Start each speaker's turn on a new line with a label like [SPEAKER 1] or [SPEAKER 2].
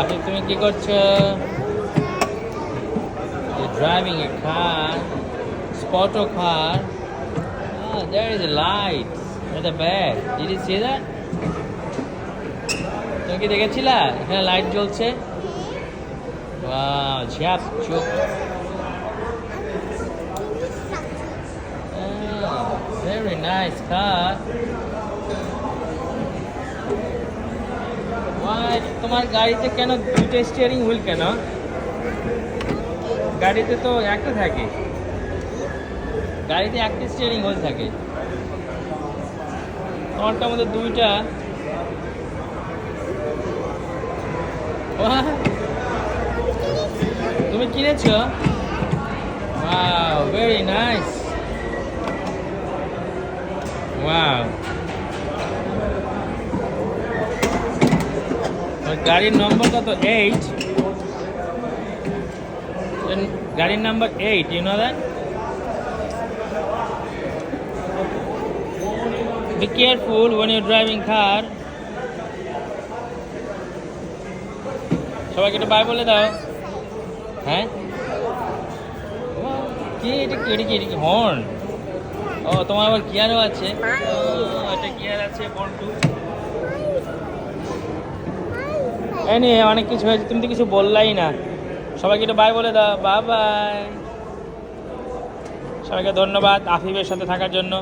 [SPEAKER 1] আপনি তুমি কি করছো? You're driving a car, spot a car. Oh, there is a light at the back. Did you see that? তুমি কি দেখেছিলা এখানে লাইট জ্বলছে? ওয়াও, ঝাপ চোখ। Very nice car. Why তোমার গাড়িতে কেন দুইটা স্টিয়ারিং হুইল কেন? গাড়িতে তো একটা থাকে। গাড়িতে একটা স্টিয়ারিং হুইল থাকে, তোমারটার মধ্যে দুইটা। What? তুমি কিনেছো? Wow, very nice. Wow. গাড়ির নম্বর কত? 8. গাড়ির number 8, you know that? Be careful when you're driving car. সবাইকে একটা বাই বলে দাও। হ্যাঁ, কি এটা কি হর্ন? ও, তোমার আবার গিয়ারও আছে। এটা গিয়ার আছে, বল্টু। এই নিয়ে অনেক কিছু হয়েছে, তুমি তো কিছু বললাই না। সবাইকে একটা বাই বলে দাও। Bye bye. সবাইকে ধন্যবাদ আফিফের সাথে থাকার জন্য।